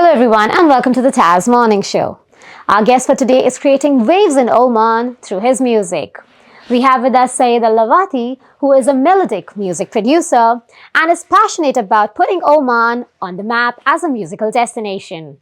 Hello everyone and welcome to the TAS Morning Show. Our guest for today is creating waves in Oman through his music. We have with us Saied Al Lawati, who is a melodic music producer and is passionate about putting Oman on the map as a musical destination.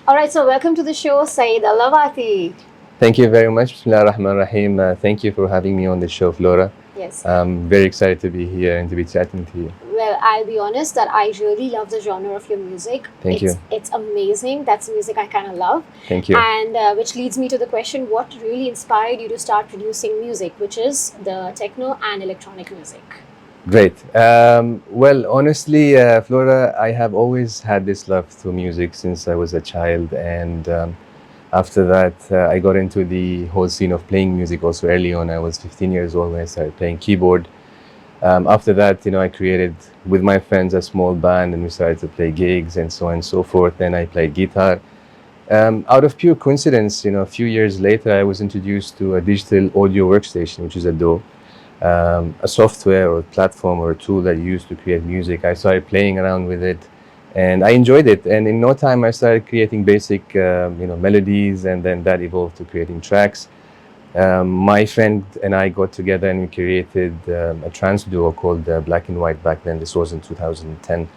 Alright, so welcome to the show, Saied Al Lawati. Thank you very much. Bismillah ar-Rahman ar-Rahim. Thank you for having me on the show, Flora. Yes. I'm very excited to be here and to be chatting to you. Well, I'll be honest that I really love the genre of your music. Thank you. It's amazing. That's the music I kind of love. Thank you. And which leads me to the question, what really inspired you to start producing music, which is the techno and electronic music? Great. Well, honestly, Flora, I have always had this love to music since I was a child. And after that, I got into the whole scene of playing music also early on. I was 15 years old when I started playing keyboard. After that, I created with my friends a small band and we started to play gigs and so on and so forth. Then I played guitar. Out of pure coincidence, a few years later, I was introduced to a digital audio workstation, which is a DAW, a software or platform or a tool that you use to create music. I started playing around with it and I enjoyed it. And in no time, I started creating basic, melodies, and then that evolved to creating tracks. My friend and I got together and we created a trance duo called Black and White back then. This was in 2010.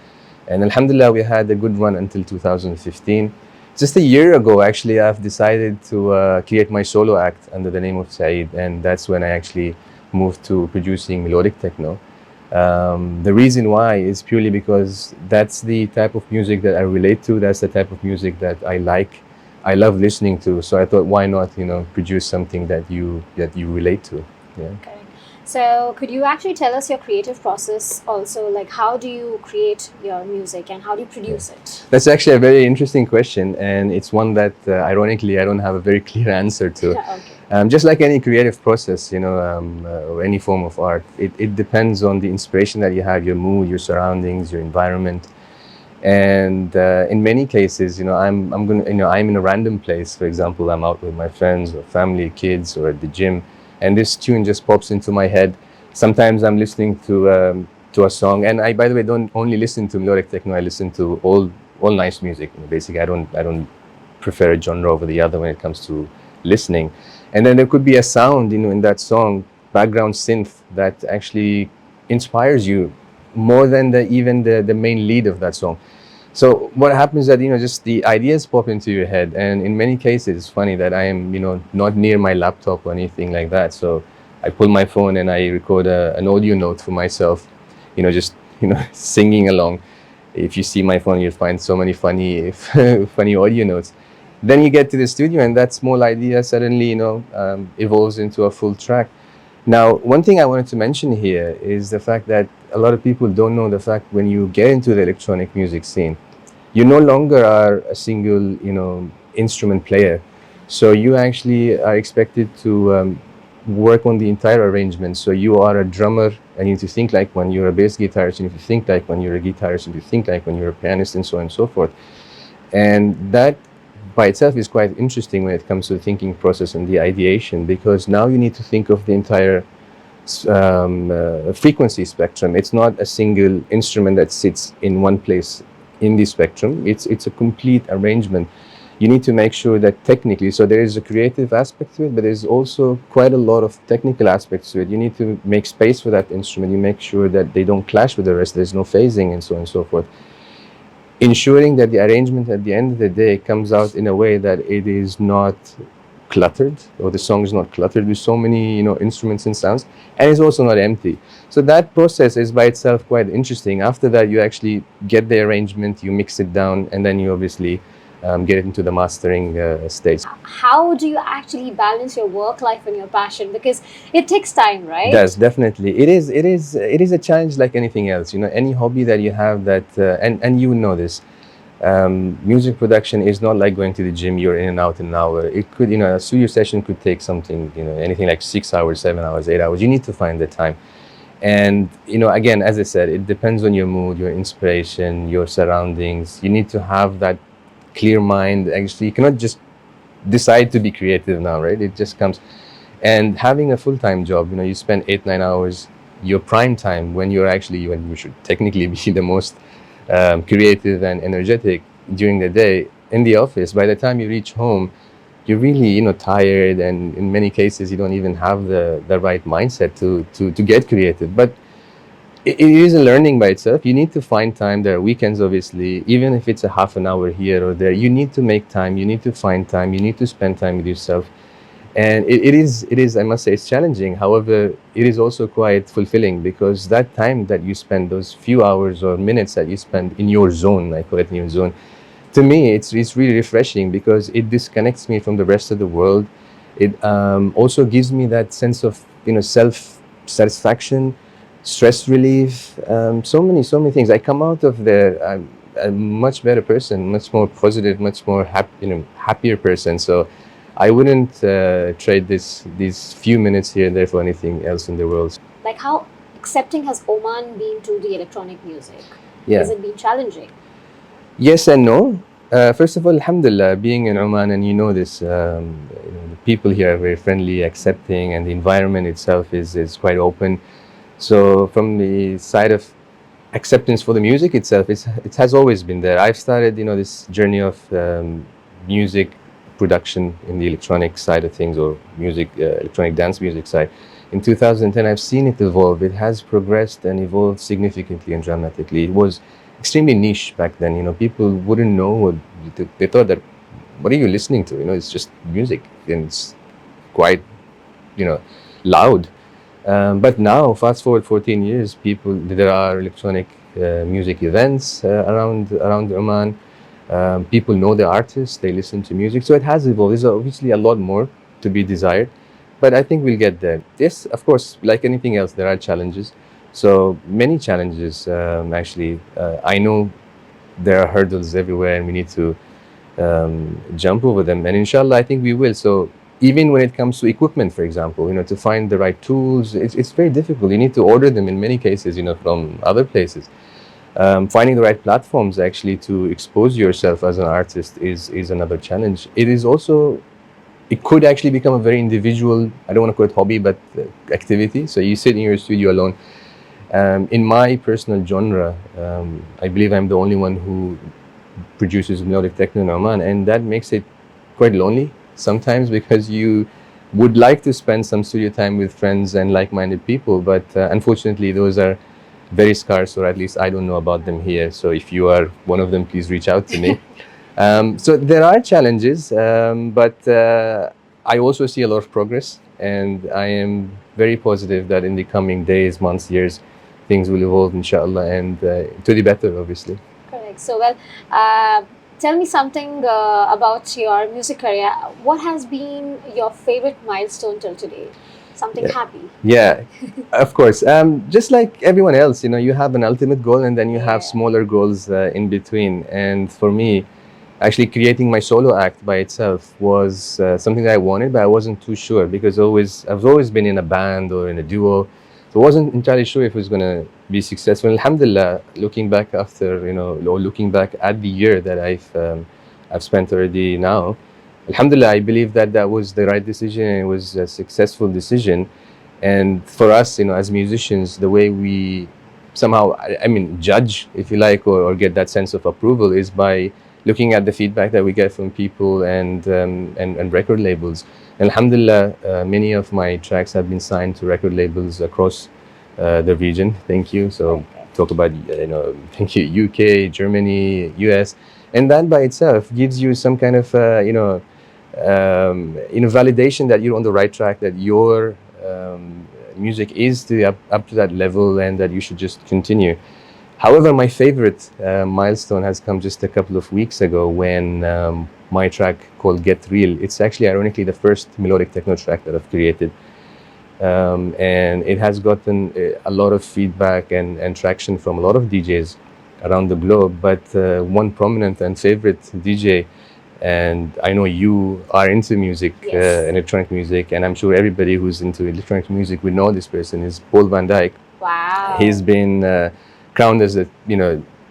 And alhamdulillah, we had a good run until 2015. Just a year ago, actually, I've decided to create my solo act under the name of Saied. And that's when I actually moved to producing melodic techno. The reason why is purely because that's the type of music that I relate to. That's the type of music that I like. I love listening to, so I thought, why not, produce something that you relate to. Yeah. Okay. So, could you actually tell us your creative process also? Like, how do you create your music and how do you produce it? That's actually a very interesting question, and it's one that, ironically, I don't have a very clear answer to. Okay. Just like any creative process, or any form of art, it depends on the inspiration that you have, your mood, your surroundings, your environment. And in many cases, I'm in a random place. For example, I'm out with my friends or family, kids, or at the gym, and this tune just pops into my head. Sometimes I'm listening to a song, and I, by the way, don't only listen to melodic techno. I listen to all nice music. Basically, I don't prefer a genre over the other when it comes to listening. And then there could be a sound, in that song, background synth, that actually inspires you more than even the main lead of that song. So what happens is that, just the ideas pop into your head. And in many cases, it's funny that I am, not near my laptop or anything like that. So I pull my phone and I record an audio note for myself, just, singing along. If you see my phone, you'll find so many funny, funny audio notes. Then you get to the studio and that small idea suddenly, evolves into a full track. Now, one thing I wanted to mention here is the fact that a lot of people don't know the fact when you get into the electronic music scene, you no longer are a single, instrument player. So you actually are expected to work on the entire arrangement. So you are a drummer and you need to think like one. You're a bass guitarist, you need to think like one. You're a guitarist, you need to think like one. You're a pianist, and so on and so forth. And that by itself is quite interesting when it comes to the thinking process and the ideation, because now you need to think of the entire frequency spectrum. It's not a single instrument that sits in one place in the spectrum. It's a complete arrangement. You need to make sure that technically, so there is a creative aspect to it, but there's also quite a lot of technical aspects to it. You need to make space for that instrument. You make sure that they don't clash with the rest. There's no phasing and so on and so forth. Ensuring that the arrangement at the end of the day comes out in a way that it is not cluttered, or the song is not cluttered with so many instruments and sounds, and it's also not empty. So that process is by itself quite interesting. After that, you actually get the arrangement, you mix it down, and then you obviously get it into the mastering stage. How do you actually balance your work life and your passion? Because it takes time, right? It does, definitely. It is a challenge like anything else. Any hobby that you have that, and you know this, music production is not like going to the gym. You're in and out in an hour. It could, a studio session could take something, anything like 6 hours, 7 hours, 8 hours. You need to find the time. And, again, as I said, it depends on your mood, your inspiration, your surroundings. You need to have that clear mind. Actually, you cannot just decide to be creative now, right? It just comes. And having a full-time job, you spend 8-9 hours, your prime time, when you should technically be the most creative and energetic during the day, in the office. By the time you reach home, you're really, tired, and in many cases you don't even have the right mindset to get creative. But it is a learning by itself. You need to find time. There are weekends, obviously, even if it's a half an hour here or there. You need to make time. You need to find time. You need to spend time with yourself. And it is, I must say, it's challenging. However, it is also quite fulfilling, because that time that you spend, those few hours or minutes that you spend in your zone, I call it in your zone, to me, it's really refreshing, because it disconnects me from the rest of the world. It also gives me that sense of, self satisfaction, stress relief, so many things. I come out of there a much better person, much more positive, much more happier person. So I wouldn't trade these few minutes here and there for anything else in the world. Like, how accepting has Oman been to the electronic music? Yeah. Has it been challenging? Yes and no. First of all, alhamdulillah, being in Oman, and you know this, the people here are very friendly, accepting, and the environment itself is quite open. So from the side of acceptance for the music itself, it has always been there. I've started, this journey of music production in the electronic side of things, or music, electronic dance music side. In 2010, I've seen it evolve. It has progressed and evolved significantly and dramatically. It was extremely niche back then. People wouldn't know what they thought that. What are you listening to? It's just music, and it's quite, loud. But now, fast forward 14 years, there are electronic music events around Oman. People know the artists, they listen to music, so it has evolved. There's obviously a lot more to be desired, but I think we'll get there. Yes, of course, like anything else, there are challenges. So many challenges, actually. I know there are hurdles everywhere, and we need to jump over them. And inshallah, I think we will. So even when it comes to equipment, for example, to find the right tools, it's very difficult. You need to order them in many cases, from other places. Finding the right platforms actually to expose yourself as an artist is another challenge. It could actually become a very individual, I don't want to call it hobby, but activity. So you sit in your studio alone. In my personal genre, I believe I'm the only one who produces melodic techno in Oman, and that makes it quite lonely sometimes, because you would like to spend some studio time with friends and like-minded people, but unfortunately those are very scarce, or at least I don't know about them here. So if you are one of them, please reach out to me. So there are challenges, but I also see a lot of progress, and I am very positive that in the coming days, months, years, things will evolve, inshallah, and to the better, obviously. Correct. So, well, tell me something about your music career. What has been your favorite milestone till today? Something happy. Yeah, of course. Just like everyone else, you have an ultimate goal, and then you have smaller goals in between. And for me, actually creating my solo act by itself was something that I wanted, but I wasn't too sure, because I've always been in a band or in a duo. So I wasn't entirely sure if it was going to be successful. Alhamdulillah, looking back after, or looking back at the year that I've spent already now, alhamdulillah, I believe that was the right decision, and it was a successful decision. And for us, as musicians, the way we somehow, judge, if you like, or get that sense of approval is by looking at the feedback that we get from people and record labels. And alhamdulillah, many of my tracks have been signed to record labels across the region. Thank you. So talk about, thank you, UK, Germany, US. And that by itself gives you some kind of, validation that you're on the right track, that your music is up to that level, and that you should just continue. However, my favorite milestone has come just a couple of weeks ago, when my track called Get Real, it's actually ironically the first melodic techno track that I've created. And it has gotten a lot of feedback and traction from a lot of DJs around the globe. But one prominent and favorite DJ, and I know you are into music, electronic music, and I'm sure everybody who's into electronic music would know this person, is Paul van Dyk. Wow. He's been crowned as the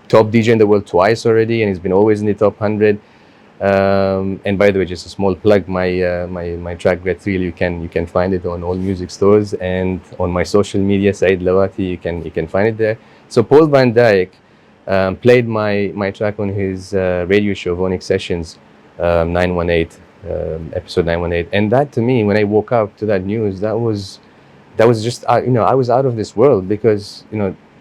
top DJ in the world twice already, and he's been always in the top 100. And by the way, just a small plug, my track Get Real, you can find it on all music stores, and on my social media, Saied Al Lawati, you can find it there. So Paul van Dyk played my track on his radio show, Vonic Sessions, 918, episode 918. And that, to me, when I woke up to that news, that was just, I was out of this world, because,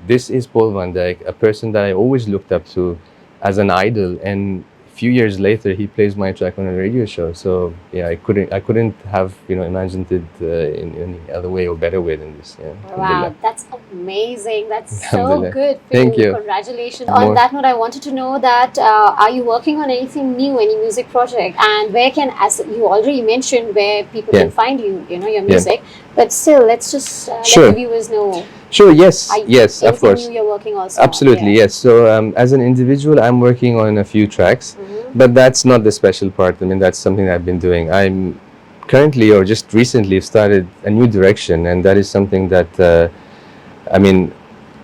this is Paul van Dyk, a person that I always looked up to as an idol. And a few years later, he plays my track on a radio show. So yeah, I couldn't have, imagined it in any other way or better way than this. Yeah. Wow, that's amazing. That's so Alhamdulillah. good for Thank you. Congratulations. On that note, I wanted to know that are you working on anything new, any music project? And where can, as you already mentioned, where people can find you, your music. But still, let's just let the viewers know. Sure, yes, yes, of course. Anything new you're working also? Absolutely, yes. So as an individual, I'm working on a few tracks, but that's not the special part. I mean, that's something I've been doing. I'm currently, or just recently, started a new direction, and that is something that,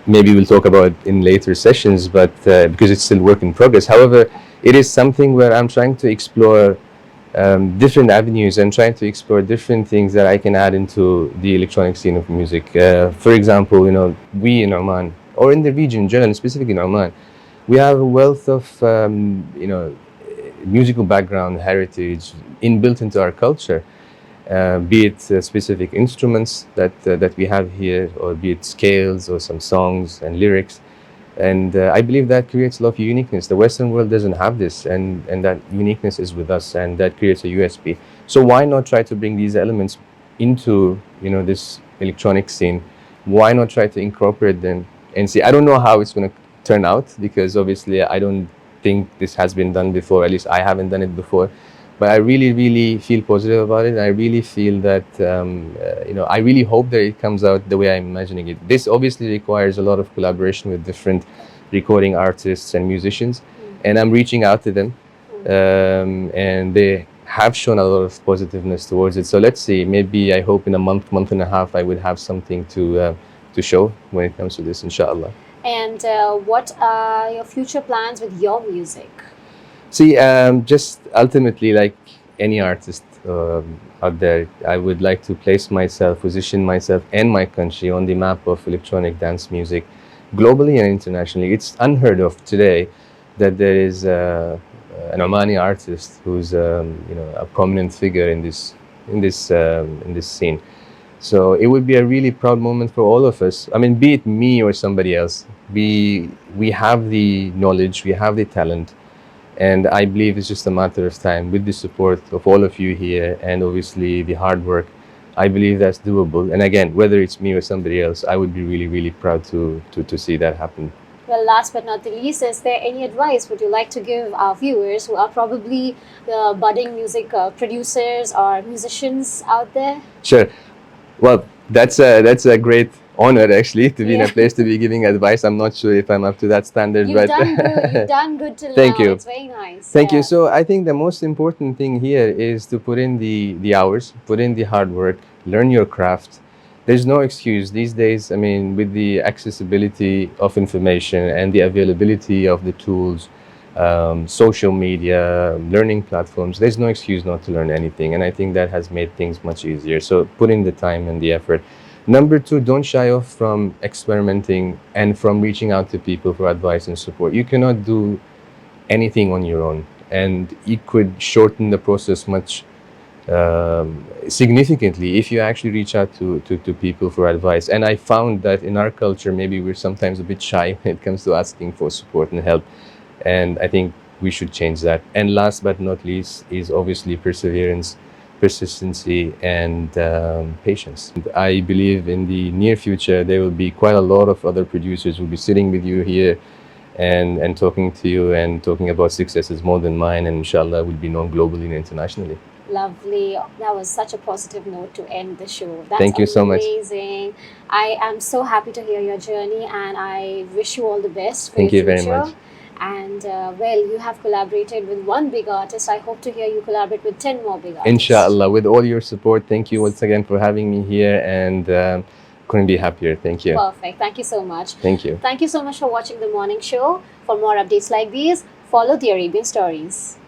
maybe we'll talk about in later sessions, but because it's still work in progress. However, it is something where I'm trying to explore different avenues and trying to explore different things that I can add into the electronic scene of music. For example, we in Oman, or in the region in general, specifically in Oman, we have a wealth of musical background, heritage inbuilt into our culture, be it specific instruments that we have here, or be it scales or some songs and lyrics. And I believe that creates a lot of uniqueness. The Western world doesn't have this, and that uniqueness is with us, and that creates a USP. So why not try to bring these elements into this electronic scene? Why not try to incorporate them and see? I don't know how it's going to turn out, because obviously I don't think this has been done before. At least I haven't done it before. But I really, really feel positive about it. I really feel that, I really hope that it comes out the way I'm imagining it. This obviously requires a lot of collaboration with different recording artists and musicians. And I'm reaching out to them. And they have shown a lot of positiveness towards it. So let's see, maybe I hope in a month and a half, I would have something to show when it comes to this, inshallah. And what are your future plans with your music? See, just ultimately, like any artist out there, I would like to position myself and my country on the map of electronic dance music, globally and internationally. It's unheard of today that there is an Omani artist who's a prominent figure in this scene. So it would be a really proud moment for all of us. I mean, be it me or somebody else, we have the knowledge, we have the talent. And I believe it's just a matter of time, with the support of all of you here and obviously the hard work. I believe that's doable. And again, whether it's me or somebody else, I would be really, really proud to see that happen. Well, last but not the least, is there any advice would you like to give our viewers who are probably the budding music producers or musicians out there? Sure. Well, that's a great honor, actually, to be in a place to be giving advice. I'm not sure if I'm up to that standard, You've done good. You've done good till Thank now. you. It's very nice. Thank you. So I think the most important thing here is to put in the hours, put in the hard work, learn your craft. There's no excuse these days. I mean, with the accessibility of information and the availability of the tools, social media, learning platforms, there's no excuse not to learn anything. And I think that has made things much easier. So put in the time and the effort. Number two, don't shy off from experimenting and from reaching out to people for advice and support. You cannot do anything on your own, and it could shorten the process much significantly if you actually reach out to people for advice. And I found that in our culture, maybe we're sometimes a bit shy when it comes to asking for support and help. And I think we should change that. And last but not least is obviously perseverance, persistency, and patience. I believe in the near future, there will be quite a lot of other producers who will be sitting with you here and talking to you and talking about successes more than mine, and inshallah will be known globally and internationally. Lovely. That was such a positive note to end the show. That's Thank you so much. Amazing. I am so happy to hear your journey, and I wish you all the best for Thank your you future. very much. And well, you have collaborated with one big artist. I hope to hear you collaborate with 10 more big artists. Inshallah, with all your support. Thank you once again for having me here, and couldn't be happier. Thank you. Perfect. Thank you so much. Thank you. Thank you so much for watching the morning show. For more updates like these, follow the Arabian Stories.